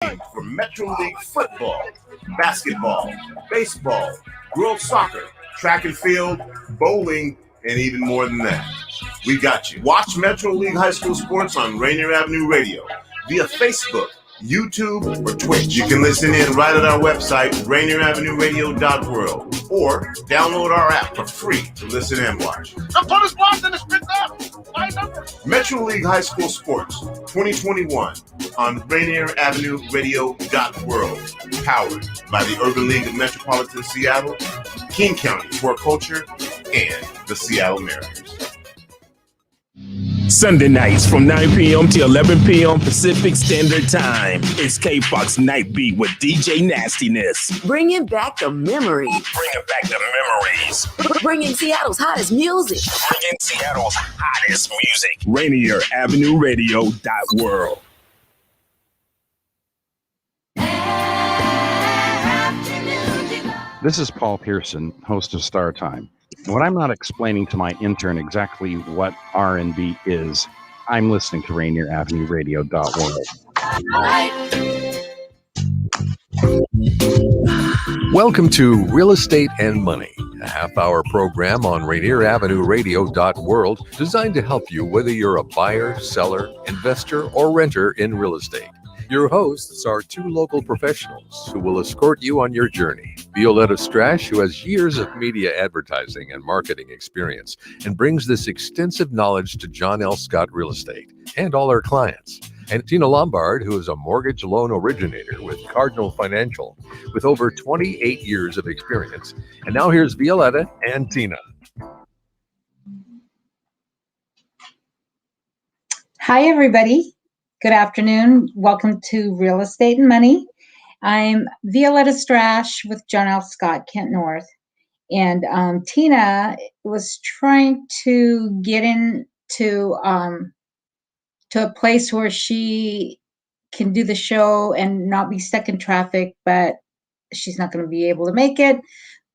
game for Metro League football, basketball, baseball, girls soccer, track and field, bowling, and even more than that. We got you. Watch Metro League High School Sports on Rainier Avenue Radio via Facebook, YouTube, or Twitch. You can listen in right at our website, RainierAvenueRadio.world, or download our app for free to listen and watch. Metro League High School Sports 2021 on RainierAvenueRadio.world, powered by the Urban League of Metropolitan Seattle, King County for Culture, and the Seattle Mariners. Sunday nights from 9 p.m. to 11 p.m. Pacific Standard Time. It's K-Fox Night Beat with DJ Nastiness. Bringing back the memories. Bringing back the memories. Bringing Seattle's hottest music. Bringing Seattle's hottest music. RainierAvenueRadio.world. This is Paul Pearson, host of Star Time. When I'm not explaining to my intern exactly what R&B is, I'm listening to RainierAvenueRadio.world. Welcome to Real Estate and Money, a half-hour program on RainierAvenueRadio.world designed to help you whether you're a buyer, seller, investor, or renter in real estate. Your hosts are two local professionals who will escort you on your journey. Violeta Strash, who has years of media advertising and marketing experience and brings this extensive knowledge to John L. Scott Real Estate and all our clients. And Tina Lombard, who is a mortgage loan originator with Cardinal Financial with over 28 years of experience. And now here's Violeta and Tina. Hi, everybody. Good afternoon. Welcome to Real Estate and Money. I'm Violeta Strash with John L. Scott, Kent North. And Tina was trying to get into to a place where she can do the show and not be stuck in traffic, but she's not going to be able to make it.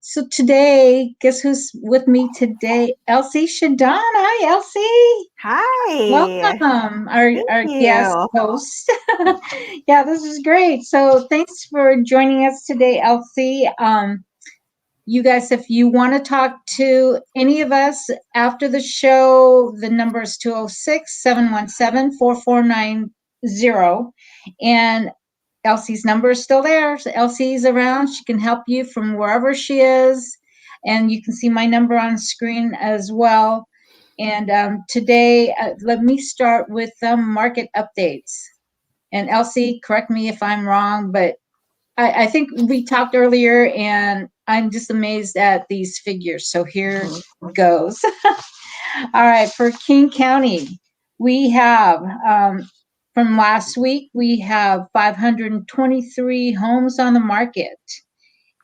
So today, guess who's with me today? Elsie Shadon. Hi, Elsie. Hi. Welcome, our guest host. Yeah, this is great. So thanks for joining us today, Elsie. You guys, if you want to talk to any of us after the show, the number is 206-717-4490. And Elsie's number is still there. So Elsie's around. She can help you from wherever she is. And you can see my number on screen as well. And today, let me start with market updates. And Elsie, correct me if I'm wrong, but I think we talked earlier, and I'm just amazed at these figures. So here goes. All right, for King County, we have... from last week, we have 523 homes on the market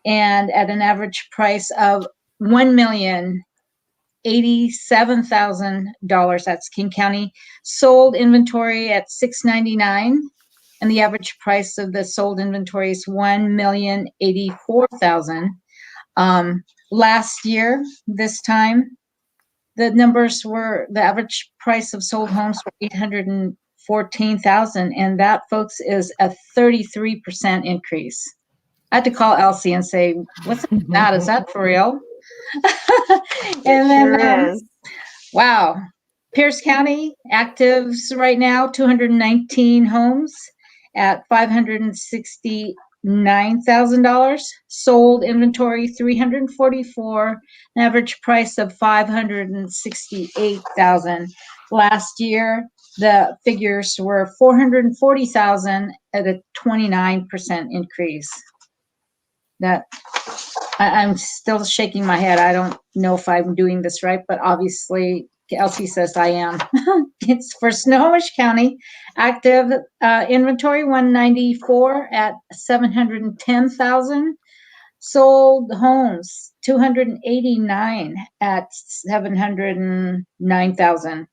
and at an average price of $1,087,000. That's King County. Sold inventory at $699, and the average price of the sold inventory is $1,084,000. Last year, this time, the numbers were, the average price of sold homes were $814,000, and that, folks, is a 33% increase. I had to call Elsie and say, "What's that? Is that for real?" And then, wow, Pierce County actives right now, 219 homes at $569,000. Sold inventory 344, an average price of $568,000. Last year, the figures were $440,000 at a 29% increase. That I'm still shaking my head. I don't know if I'm doing this right, but obviously Elsie says I am. It's for Snohomish County. Active inventory 194 at $710,000. Sold homes 289 at $709,000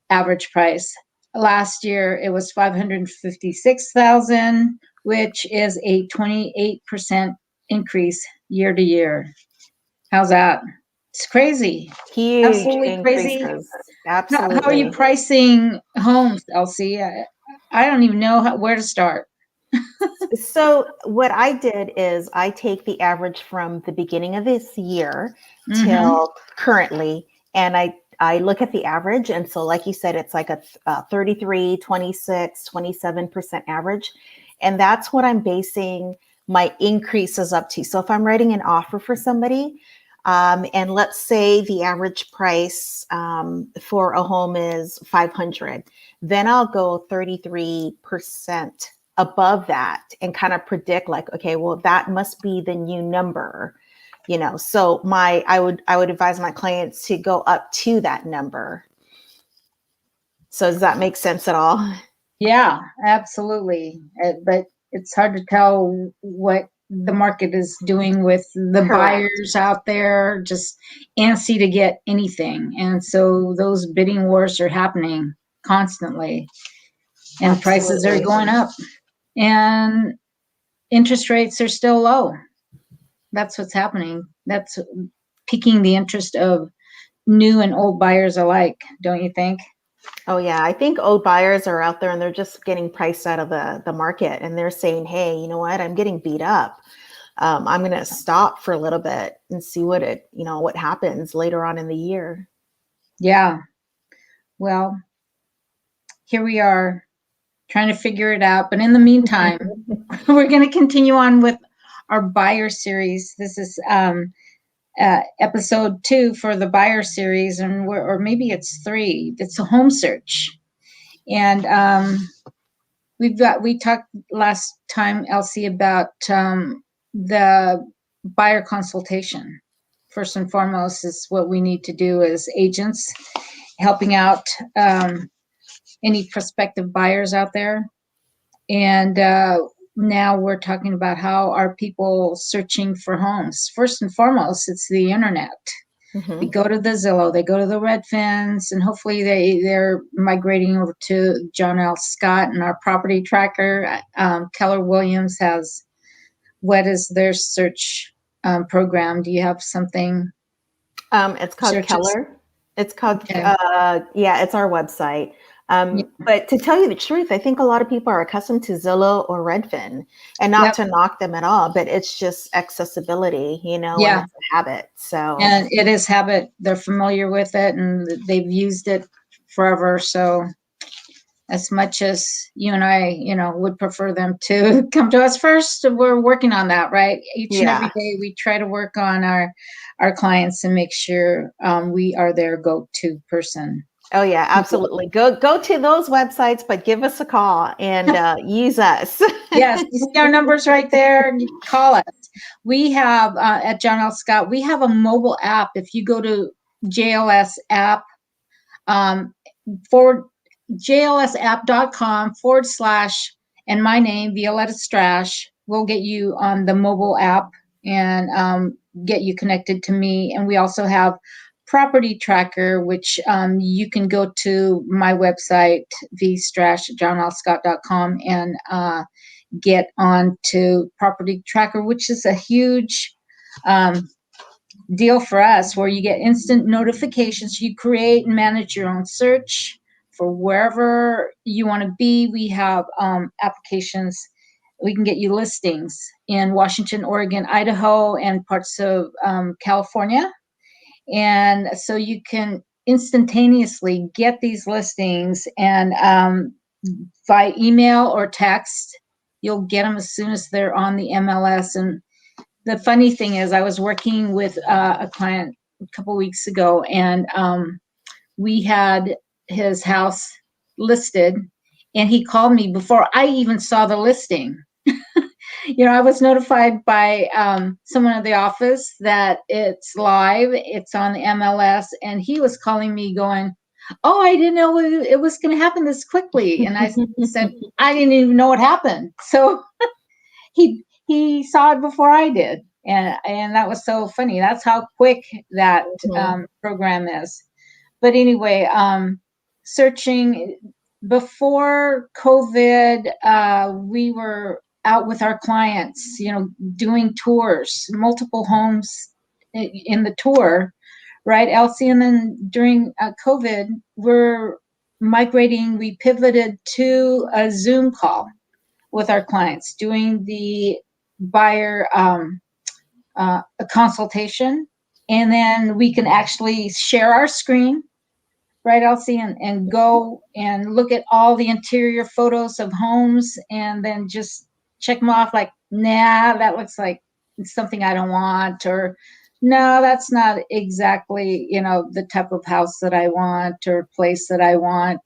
average price. Last year it was $556,000, which is a 28% increase year to year. How's that? It's crazy. Huge. Absolutely crazy. Absolutely. How are you pricing homes, Elsie? I don't even know where to start. So what I did is I take the average from the beginning of this year till currently, and I look at the average. And so like you said, it's like a 33, 26, 27% average. And that's what I'm basing my increases up to. So if I'm writing an offer for somebody, and let's say the average price for a home is 500, then I'll go 33% above that and kind of predict like, okay, well, that must be the new number, so I would advise my clients to go up to that number. So does that make sense at all? Yeah, absolutely. But it's hard to tell what the market is doing with the buyers out there, just antsy to get anything. And so those bidding wars are happening constantly, and prices are going up, and interest rates are still low. That's what's happening. That's piquing the interest of new and old buyers alike, don't you think? Oh yeah, I think old buyers are out there and they're just getting priced out of the market, and they're saying, hey, you know what, I'm getting beat up. I'm going to stop for a little bit and see what happens later on in the year. Yeah. Well, here we are trying to figure it out. But in the meantime, we're going to continue on with our buyer series. This is episode 2 for the buyer series, or maybe it's 3. It's a home search. And we talked last time, Elsie, about the buyer consultation. First and foremost is what we need to do as agents, helping out any prospective buyers out there. And now we're talking about how are people searching for homes. First and foremost, it's the internet. They go to the Zillow, they go to the Redfins, and hopefully they're migrating over to John L. Scott and our property tracker. Keller Williams has, what is their search program? Do you have something? It's called Searches? Keller. It's called, Okay. it's our website. But to tell you the truth, I think a lot of people are accustomed to Zillow or Redfin, and not to knock them at all, but it's just accessibility, and it's a habit. So, and it is habit. They're familiar with it and they've used it forever. So as much as you and I, would prefer them to come to us first, we're working on that, right? Each and every day we try to work on our clients and make sure we are their go-to person. Oh yeah, absolutely. Go to those websites, but give us a call and use us. Yes, you see our numbers right there. Call us. We have at John L. Scott, we have a mobile app. If you go to JLS app, jlsapp.com / and my name, Violeta Strash, will get you on the mobile app and get you connected to me. And we also have Property Tracker, which you can go to my website, vstrash@johnlscott.com, and get on to Property Tracker, which is a huge deal for us, where you get instant notifications. You create and manage your own search for wherever you want to be. We have applications. We can get you listings in Washington, Oregon, Idaho, and parts of California. And so you can instantaneously get these listings, and by email or text, you'll get them as soon as they're on the MLS. And the funny thing is, I was working with a client a couple weeks ago, and we had his house listed, and he called me before I even saw the listing. I was notified by someone at the office that it's live, it's on the MLS, and he was calling me going, oh, I didn't know it was going to happen this quickly. And I said, I didn't even know what happened. So he saw it before I did. And that was so funny. That's how quick that program is. But anyway, searching before COVID, we were out with our clients, doing tours, multiple homes in the tour, right, Elsie? And then during COVID, we're migrating, we pivoted to a Zoom call. with our clients, doing the buyer a consultation, and then we can actually share our screen, right, Elsie, and go and look at all the interior photos of homes, and then just check them off like, nah, that looks like something I don't want, or no, that's not exactly, the type of house that I want or place that I want.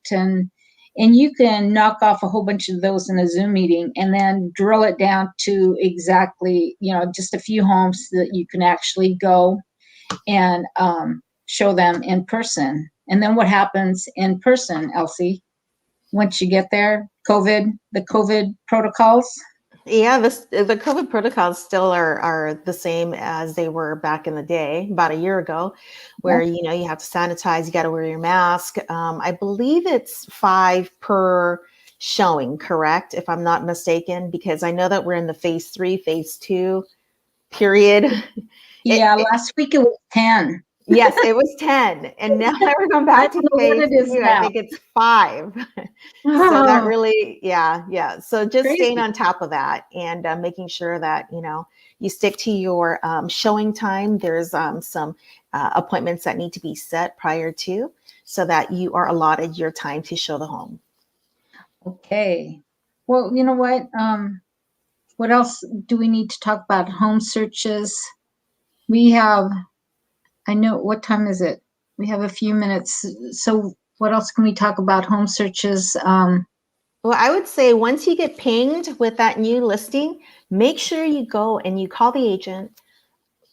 And you can knock off a whole bunch of those in a Zoom meeting and then drill it down to exactly, just a few homes that you can actually go and show them in person. And then what happens in person, Elsie, once you get there? the COVID protocols? Yeah, the COVID protocols still are the same as they were back in the day, about a year ago, where, you have to sanitize, you got to wear your mask. I believe it's 5 per showing, correct? If I'm not mistaken, because I know that we're in the phase 3, phase 2 period. Yeah, last week it was 10. Yes, it was 10. And now that we're going back to phase 2, I think it's 5. So that really, yeah. So just staying on top of that and making sure that, you stick to your showing time. There's some appointments that need to be set prior to, so that you are allotted your time to show the home. Okay. Well, you know what? What else do we need to talk about? Home searches. We have, I know, what time is it? We have a few minutes. So what else can we talk about home searches? Well, I would say once you get pinged with that new listing, make sure you go and you call the agent,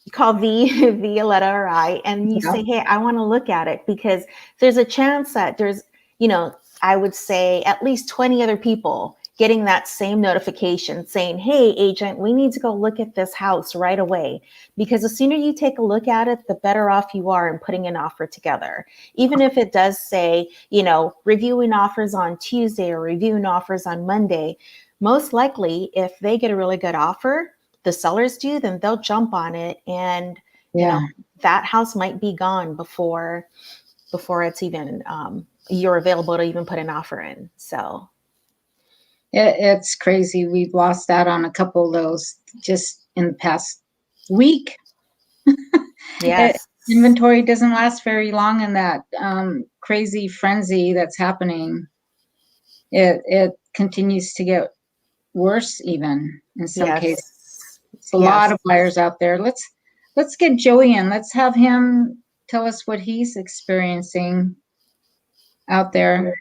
you call Violeta or I, and you say, hey, I want to look at it, because there's a chance that there's, I would say at least 20 other people getting that same notification saying, hey, agent, we need to go look at this house right away. Because the sooner you take a look at it, the better off you are in putting an offer together. Even if it does say, reviewing offers on Tuesday or reviewing offers on Monday, most likely if they get a really good offer, the sellers do, then they'll jump on it. And, that house might be gone before it's even, you're available to even put an offer in. So it's crazy. We've lost out on a couple of those just in the past week. Yes. Inventory doesn't last very long in that crazy frenzy that's happening. It continues to get worse even in some cases. It's a lot of buyers out there. Let's get Joey in. Let's have him tell us what he's experiencing out there.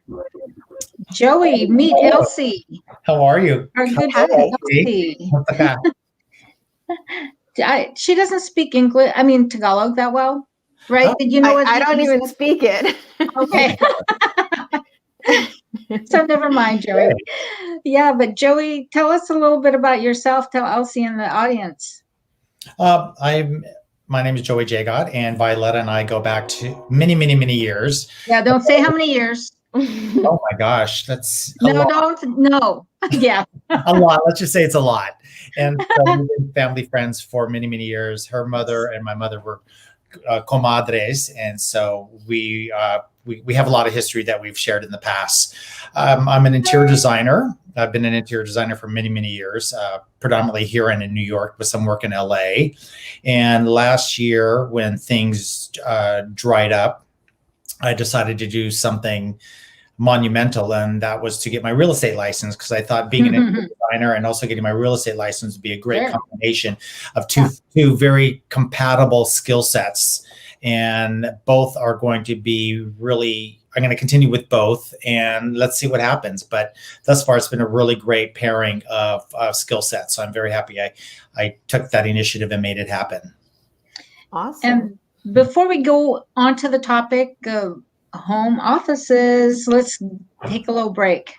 Joey, meet Elsie. How are you? Our good Elsie. She doesn't speak English. I mean Tagalog that well, right? Oh, Did you know what? I don't even speak it. Okay. So never mind, Joey. Yeah, but Joey, tell us a little bit about yourself. Tell Elsie and the audience. My name is Joey Jagod, and Violeta and I go back to many, many, many years. Yeah, don't say how many years. Oh my gosh, that's a lot. No. Yeah. A lot. Let's just say it's a lot. And so we've been family friends for many, many years. Her mother and my mother were comadres, and so we have a lot of history that we've shared in the past. I'm an interior designer. I've been an interior designer for many, many years, predominantly here and in New York, with some work in LA. And last year, when things dried up, I decided to do something monumental, and that was to get my real estate license, because I thought being an interior designer and also getting my real estate license would be a great combination of two very compatible skill sets. And both are going to be really, I'm going to continue with both, and let's see what happens. But thus far, it's been a really great pairing of skill sets. So I'm very happy I took that initiative and made it happen. Awesome. And before we go on to the topic of home offices, let's take a little break.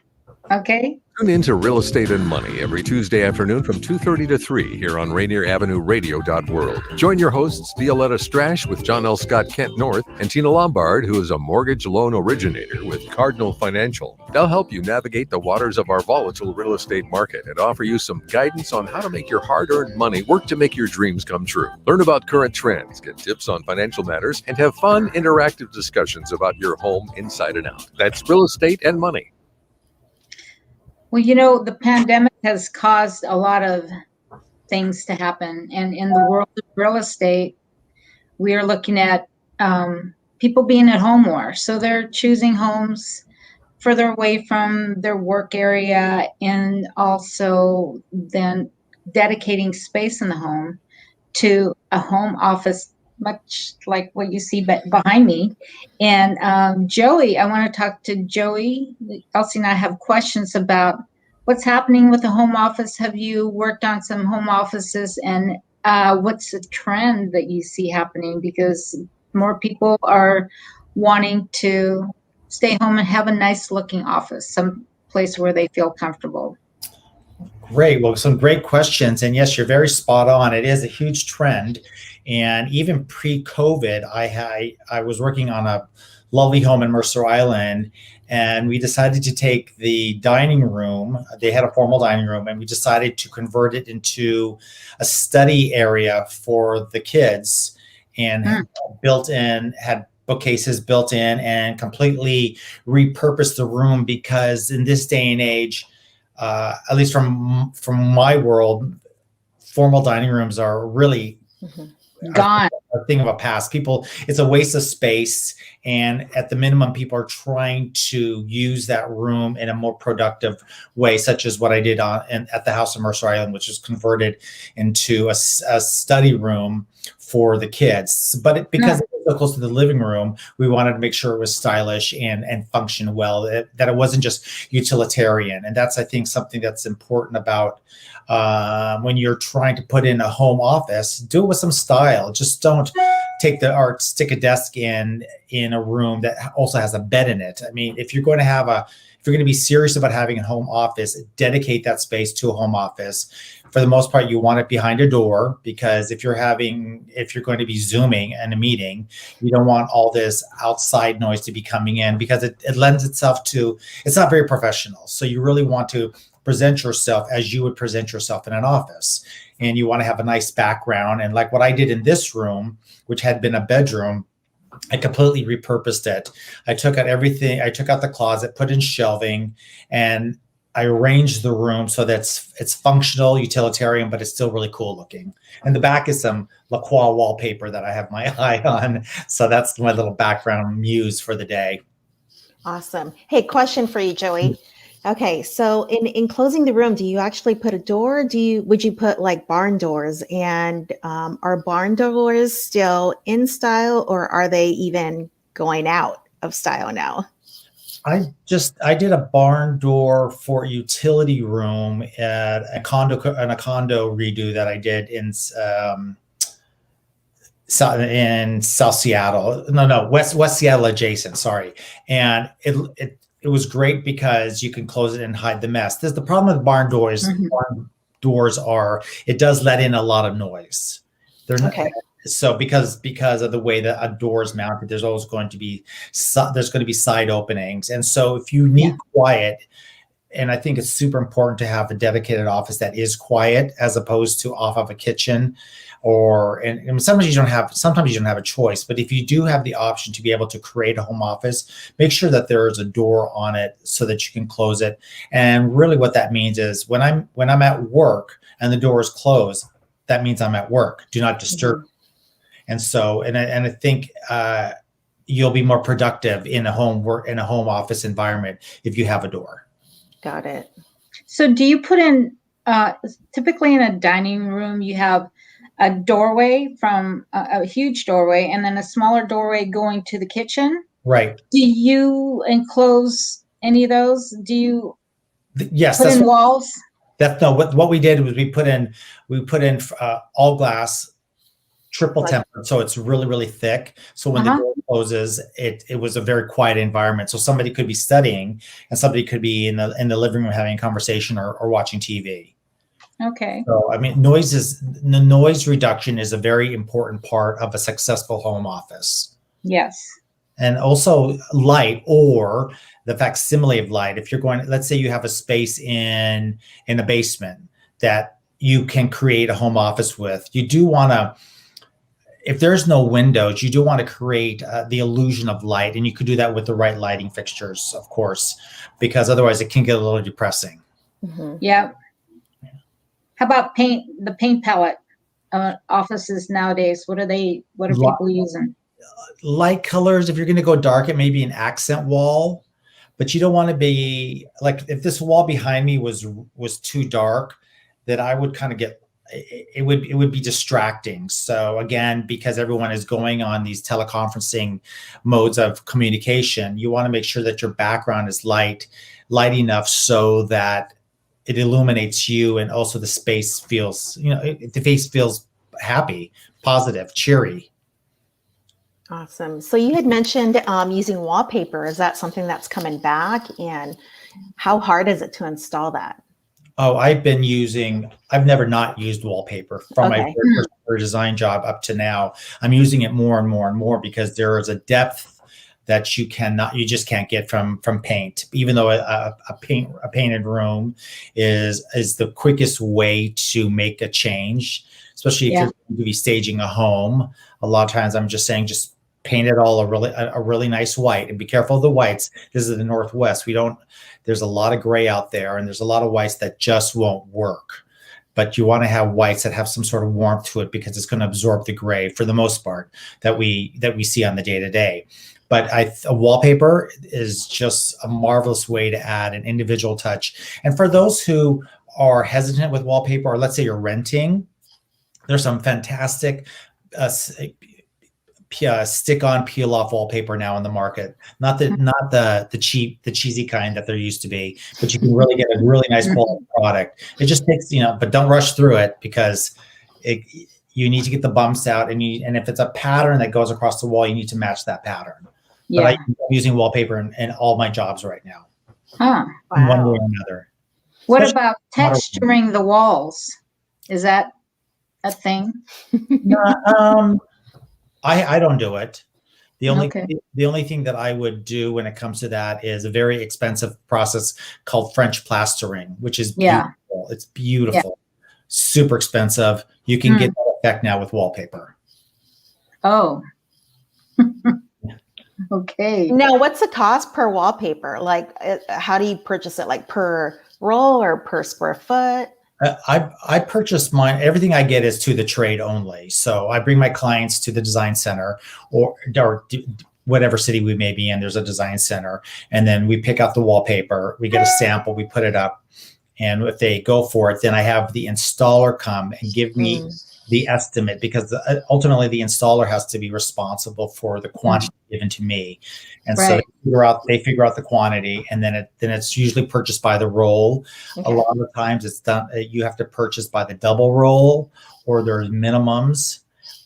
Okay? Tune into Real Estate and Money every Tuesday afternoon from 2:30 to 3 here on Rainier Avenue Radio.world. Join your hosts, Violeta Strash with John L. Scott Kent North, and Tina Lombard, who is a mortgage loan originator with Cardinal Financial. They'll help you navigate the waters of our volatile real estate market and offer you some guidance on how to make your hard-earned money work to make your dreams come true. Learn about current trends, get tips on financial matters, and have fun, interactive discussions about your home inside and out. That's Real Estate and Money. Well, the pandemic has caused a lot of things to happen. And in the world of real estate, we are looking at people being at home more. So they're choosing homes further away from their work area, and also then dedicating space in the home to a home office, much like what you see behind me. And Joey, I want to talk to Joey. Elsie and I have questions about what's happening with the home office. Have you worked on some home offices, and what's the trend that you see happening? Because more people are wanting to stay home and have a nice looking office, some place where they feel comfortable. Great. Well, some great questions. And yes, you're very spot on. It is a huge trend. And even pre-COVID, I was working on a lovely home in Mercer Island, and we decided to take the dining room. They had a formal dining room, and we decided to convert it into a study area for the kids, and had bookcases built in, and completely repurposed the room, because in this day and age, at least from my world, formal dining rooms are really gone. A thing of a past. People, it's a waste of space, and at the minimum, people are trying to use that room in a more productive way, such as what I did at the house in Mercer Island, which is converted into a study room for the kids. But because it was so close to the living room, we wanted to make sure it was stylish and function well, that it wasn't just utilitarian. And that's, I think, something that's important about when you're trying to put in a home office. Do it with some style. Just don't stick a desk in a room that also has a bed in it. I mean, if you're going to be serious about having a home office, dedicate that space to a home office. For the most part, you want it behind a door, because if you're going to be Zooming in a meeting, you don't want all this outside noise to be coming in, because it lends itself to, it's not very professional. So you really want to present yourself as you would present yourself in an office, and you want to have a nice background. And like what I did in this room, which had been a bedroom, I completely repurposed it. I took out everything. I took out the closet, put in shelving, and I arranged the room so that it's functional, utilitarian, but it's still really cool looking. And the back is some LaCroix wallpaper that I have my eye on. So that's my little background muse for the day. Awesome. Hey, question for you, Joey. Okay, so in closing the room, do you actually put a door? Would you put like barn doors? And are barn doors still in style, or are they even going out of style now? I did a barn door for a utility room at a condo redo that I did in South Seattle. No, West Seattle adjacent. Sorry, and it was great because you can close it and hide the mess. There's the problem with barn doors. Mm-hmm. Barn doors it does let in a lot of noise. They're okay. So because of the way that a door is mounted, there's always going to be side openings. And so if you need quiet, and I think it's super important to have a dedicated office that is quiet, as opposed to off of a kitchen, and sometimes you don't have a choice. But if you do have the option to be able to create a home office, make sure that there is a door on it so that you can close it. And really what that means is when I'm at work and the door is closed, that means I'm at work. Do not disturb. Mm-hmm. And so, and I think you'll be more productive in a home office environment if you have a door. Got it. So do you put in, typically in a dining room, you have a doorway from a huge doorway, and then a smaller doorway going to the kitchen? Right. Do you enclose any of those? Do you yes, put in walls? What we did was we put in all glass, triple tempered, so it's really, really thick. So when the door closes, it was a very quiet environment. So somebody could be studying, and somebody could be in the living room having a conversation or watching TV. Okay. So I mean, noise reduction is a very important part of a successful home office. Yes. And also light, or the facsimile of light. If you're let's say you have a space in a basement that you can create a home office with, you do want to, if there's no windows, you do want to create the illusion of light, and you could do that with the right lighting fixtures, of course, because otherwise it can get a little depressing. Mm-hmm. Yeah. How about paint? The paint palette offices nowadays. What are people using? Light colors. If you're going to go dark, it may be an accent wall, but you don't want to be like, if this wall behind me was too dark, that I would kind of get, it would be distracting. So again, because everyone is going on these teleconferencing modes of communication, you want to make sure that your background is light enough so that it illuminates you, and also the space feels, the face feels happy, positive, cheery. Awesome. So you had mentioned using wallpaper. Is that something that's coming back? And how hard is it to install that? Oh, I've never not used wallpaper from my very first design job up to now. I'm using it more and more and more because there is a depth that you just can't get from paint. Even though a painted room is the quickest way to make a change, especially if you're going to be staging a home. A lot of times I'm just saying, just paint it all a really nice white, and be careful of the whites. This is the Northwest. There's a lot of gray out there, and there's a lot of whites that just won't work. But you want to have whites that have some sort of warmth to it, because it's going to absorb the gray for the most part that we see on the day-to-day. But a wallpaper is just a marvelous way to add an individual touch. And for those who are hesitant with wallpaper, or let's say you're renting, there's some fantastic stick-on, peel-off wallpaper now in the market. Not the cheesy kind that there used to be, but you can really get a really nice quality product. It just takes, but don't rush through it, because you need to get the bumps out, and if it's a pattern that goes across the wall, you need to match that pattern. Yeah. But I'm using wallpaper in all my jobs right now. Huh. In one way or another. What about texturing the walls? Is that a thing? I don't do it. The only thing that I would do when it comes to that is a very expensive process called French plastering, which is beautiful. It's beautiful, super expensive. You can get that effect now with wallpaper. Oh. Okay. Now, what's the cost per wallpaper? Like, how do you purchase it? Like per roll or per square foot? I purchase mine. Everything I get is to the trade only. So I bring my clients to the design center, or whatever city we may be in. There's a design center, and then we pick out the wallpaper. We get a sample. We put it up, and if they go for it, then I have the installer come and give me the estimate, because ultimately the installer has to be responsible for the quantity given to me. And so they figure out the quantity, and then it's usually purchased by the roll. Okay. A lot of times it's done, you have to purchase by the double roll, or there's minimums,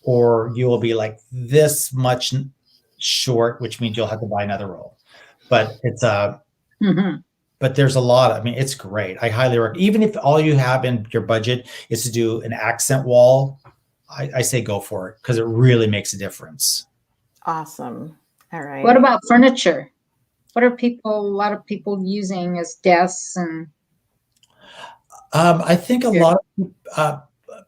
or you will be like this much short, which means you'll have to buy another roll. But it's but there's a lot. It's great. I highly recommend. Even if all you have in your budget is to do an accent wall, I say go for it, because it really makes a difference. Awesome. All right. What about furniture? What are a lot of people using as desks? And I think a lot of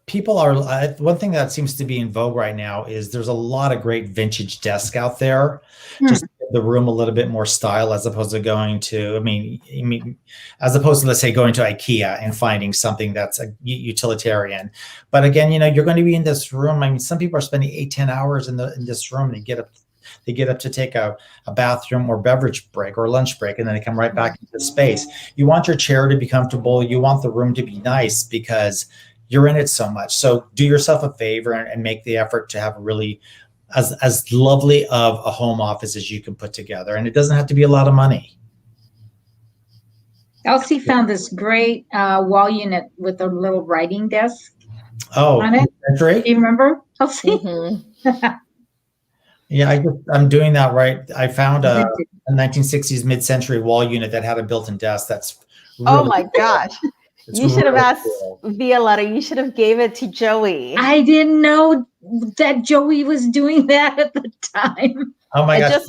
people are. One thing that seems to be in vogue right now is there's a lot of great vintage desks out there. Just the room a little bit more style, as opposed to going to, as opposed to, let's say, going to IKEA and finding something that's a utilitarian. But again, you're going to be in this room. Some people are spending 8-10 hours in this room, and they get up to take a bathroom or beverage break or lunch break, and then they come right back into the space. You want your chair to be comfortable. You want the room to be nice, because you're in it so much. So do yourself a favor and make the effort to have a really as lovely of a home office as you can put together. And it doesn't have to be a lot of money. Elsie found this great wall unit with a little writing desk on it. Do you remember, Elsie? Yeah, I'm doing that right. I found a 1960s mid-century wall unit that had a built-in desk. That's really oh my gosh. You should have asked Violeta. You should have gave it to Joey. I didn't know that Joey was doing that at the time. Oh my gosh.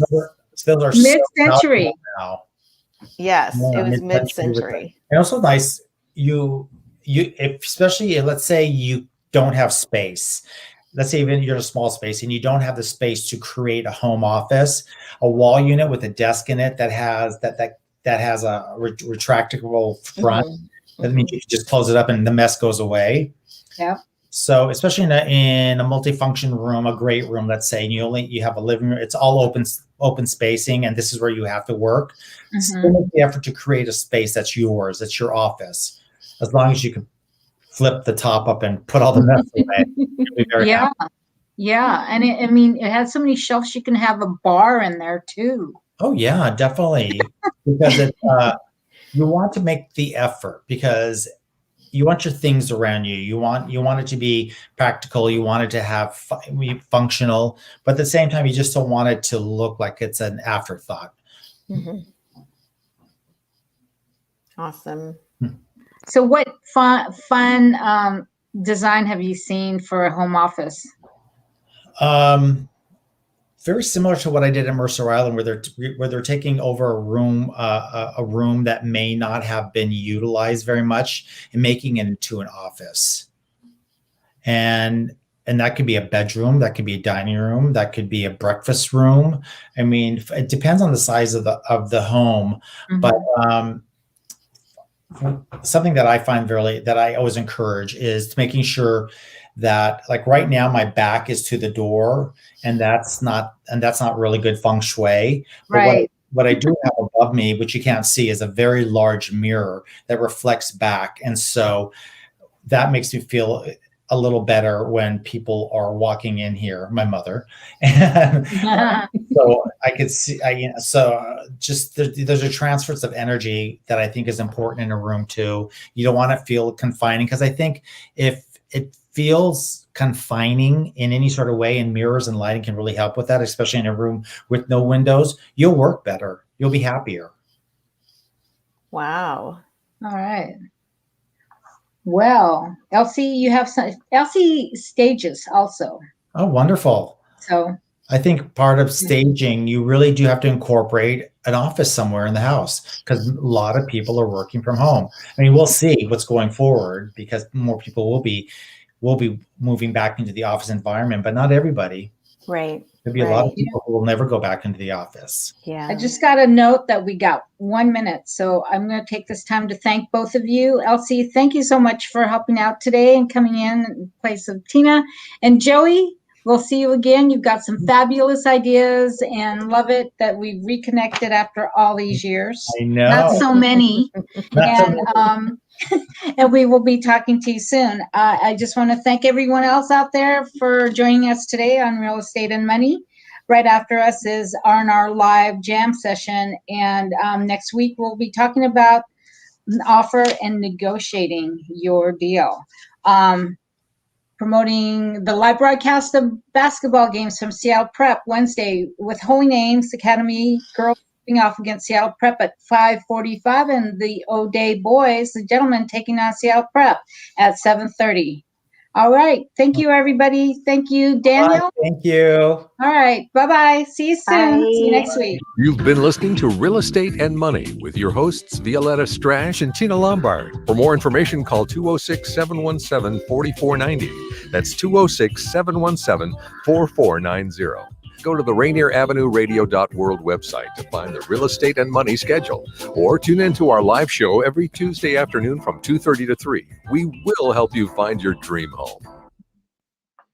Those are mid-century. So now. Yes, it was mid-century. And also nice, especially let's say you don't have space. Let's say even you're in a small space and you don't have the space to create a home office, a wall unit with a desk in it that has a retractable front That means you can just close it up and the mess goes away. Yeah. So especially in a multifunction room, a great room, let's say, and you have a living room, it's all open spacing, and this is where you have to work. Still make the effort to create a space that's yours, that's your office. As long as you can flip the top up and put all the mess away, you'll be very happy. Yeah. And it has so many shelves. You can have a bar in there too. Oh yeah, definitely. Because you want to make the effort, because you want your things around you. You want it to be practical. You want it to have be functional, but at the same time, you just don't want it to look like it's an afterthought. Awesome. So what fun design have you seen for a home office? Very similar to what I did at Mercer Island, where they're taking over a room that may not have been utilized very much and making it into an office. And that could be a bedroom, that could be a dining room, that could be a breakfast room. I mean, it depends on the size of the home, but something that I find that I always encourage is making sure that, like right now, my back is to the door, and that's not really good feng shui. Right. What I do have above me, which you can't see, is a very large mirror that reflects back, and so that makes me feel a little better when people are walking in here. My mother, and so I could see. Just there's a transference of energy that I think is important in a room too. You don't want to feel confining, because I think if it feels confining in any sort of way, and mirrors and lighting can really help with that, especially in a room with no windows, you'll work better. You'll be happier. Wow. All right. Well, Elsie, you have Elsie stages also. Oh, wonderful. So I think part of staging, you really do have to incorporate an office somewhere in the house, because a lot of people are working from home. I mean, we'll see what's going forward, because more people will be moving back into the office environment, but not everybody. Right. There'll be a lot of people who will never go back into the office. Yeah. I just got a note that we got 1 minute, so I'm going to take this time to thank both of you. Elsie, thank you so much for helping out today and coming in place of Tina. And Joey, we'll see you again. You've got some fabulous ideas, and love it that we reconnected after all these years. I know. Not so many. And we will be talking to you soon. I just want to thank everyone else out there for joining us today on Real Estate and Money. Right after us is R&R Live Jam Session. And next week, we'll be talking about an offer and negotiating your deal. Promoting the live broadcast of basketball games from Seattle Prep Wednesday with Holy Names Academy girls off against Seattle Prep at 5:45, and the O'Day boys, the gentlemen, taking on Seattle Prep at 7:30. All right. Thank you, everybody. Thank you, Daniel. Bye. Thank you. All right. Bye-bye. See you soon. Bye. See you next week. You've been listening to Real Estate and Money with your hosts, Violeta, Strash, and Tina Lombard. For more information, call 206-717-4490. That's 206-717-4490. Go to the Rainier Avenue Radio.world website to find the Real Estate and Money schedule, or tune in to our live show every Tuesday afternoon from 2:30 to 3. We will help you find your dream home.